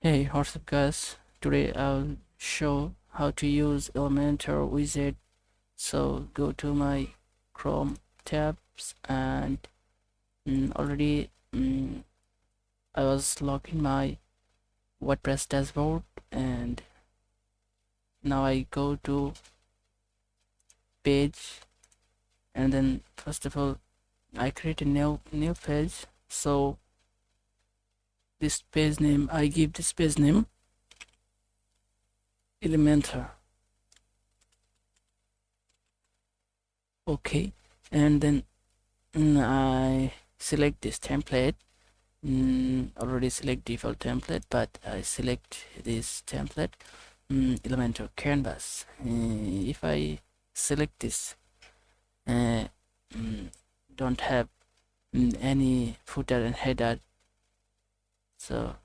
Hey, what's up guys? Today I'll show how to use Elementor Widget. So go to my Chrome tabs and already I was logged in my WordPress dashboard, and now I go to page, and then first of all I create a new page. So this page name, I give this page name Elementor. Okay, and then I select this template. Already select default template, but I select this template, Elementor canvas. If I select this, don't have any footer and header, so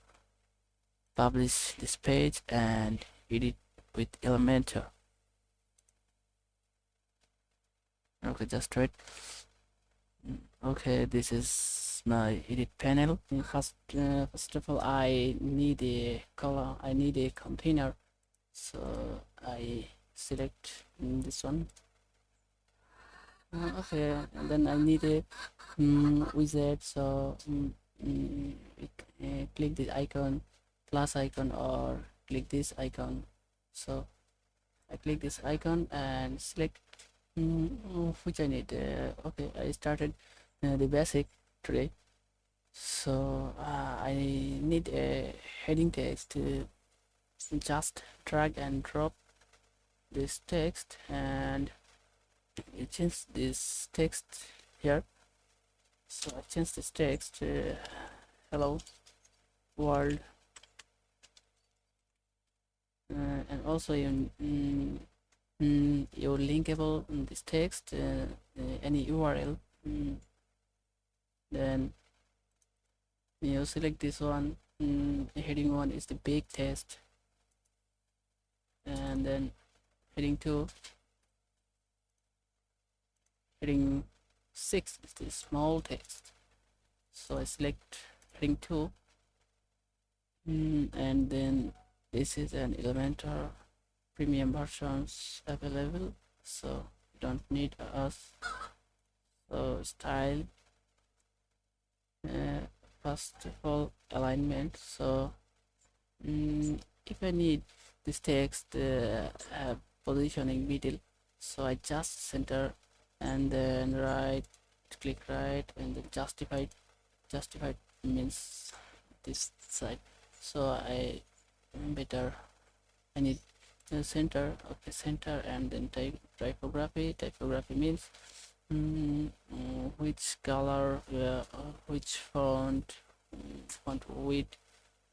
publish this page and edit with Elementor. Okay, just wait. Okay, this is my edit panel. First of all, I need a color. I need a container, so I select this one. Okay, and then I need a widget. So click this icon, plus icon, or click this icon. So I click this icon and select which I need. Okay, I started the basic today. So I need a heading text. Just drag and drop this text, and you change this text here. So I change this text to hello world, and also you linkable this text, any URL. Then you select this one. Heading 1 is the big text, and then heading 2, heading 6 is the small text. So I select heading 2, and then this is an Elementor premium versions available, so you don't need us. So style, first of all alignment. So if I need this text positioning middle, so I just center and then click right, and then justified means this side. So I need center. Okay, center, and then typography means which color, which font width,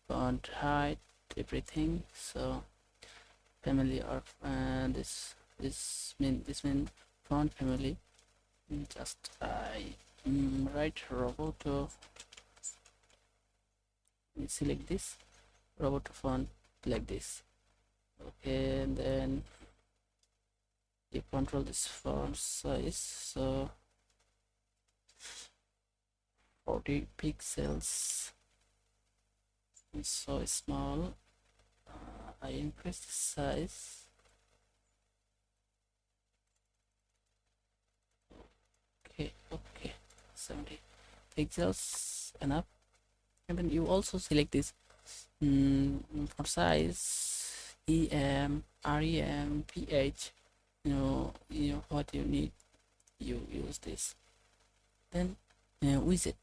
font height, everything. So family, or this mean font family. Just I write Roboto, select this Roboto font like this. Okay, and then you control this font size, so 40 pixels, it's so small. I increase the size. Okay, 70 pixels enough. And then you also select this font size, rem, ph. You know what you need, you use this. Then widget,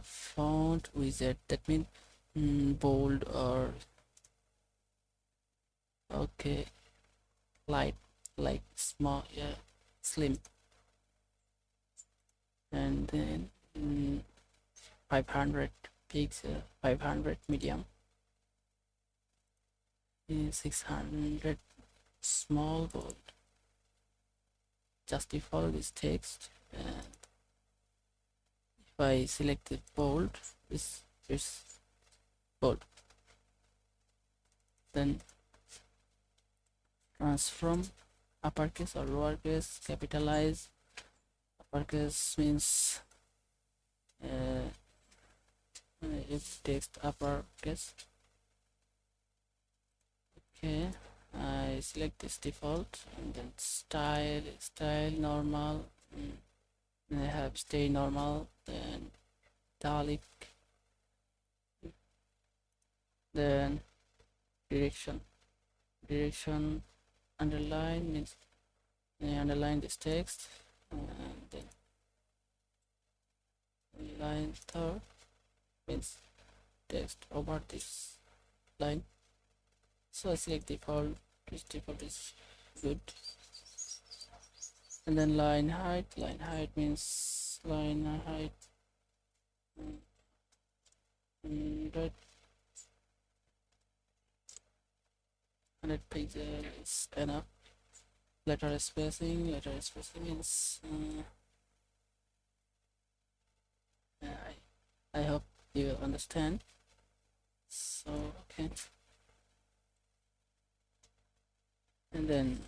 font widget, that means bold or okay, light, like small, slim. And then 500 pixel, 500 medium, 600 small, bold. Just follow this text, and if I select the bold, this is bold. Then transform, uppercase or lowercase, capitalize. Uppercase means if text uppercase, Okay, I select this default and then style normal. I have stay normal, then italic, then direction underline means I underline this text, and then line third means text over this line. So I select default, this default is good. And then line height means line height, right, 100 pixels is enough. Letter spacing means I hope you will understand. So okay, and then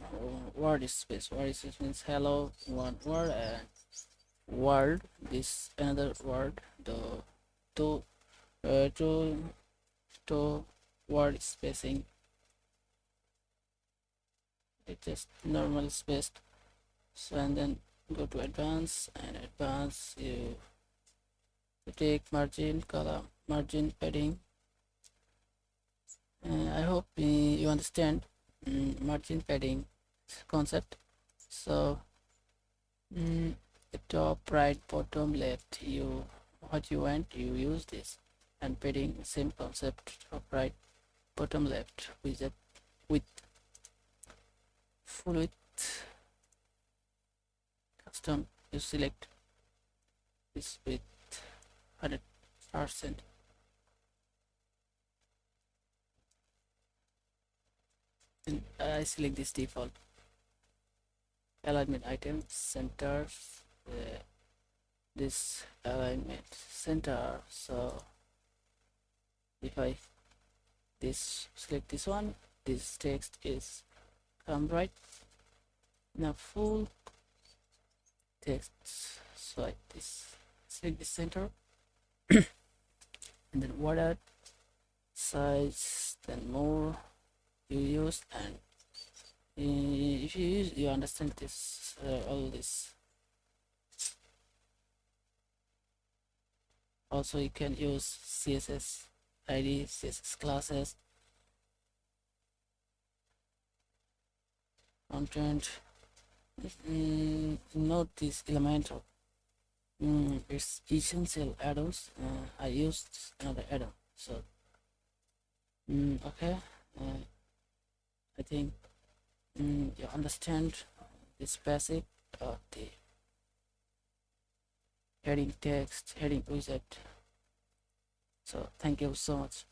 word space means hello, one word, and word this another word, the two to word spacing, it's just normal spaced. So and then go to advanced, and advanced you take margin, column, margin, padding. I hope you understand margin padding concept. So the top right bottom left, you what you want you use this, and padding same concept, top right bottom left widget with full width custom, you select this with 100%. And I select this default alignment item center, this alignment center. So if I select this one, this text is come right now, full text. So like this, select the center and then border size, then more you use, and if you use, you understand this all this. Also you can use CSS ID, CSS classes, content. Note this Elementor, it's essential add-ons. I used another add-on, so okay, I think you understand this basic of the heading text, heading widget. So thank you so much.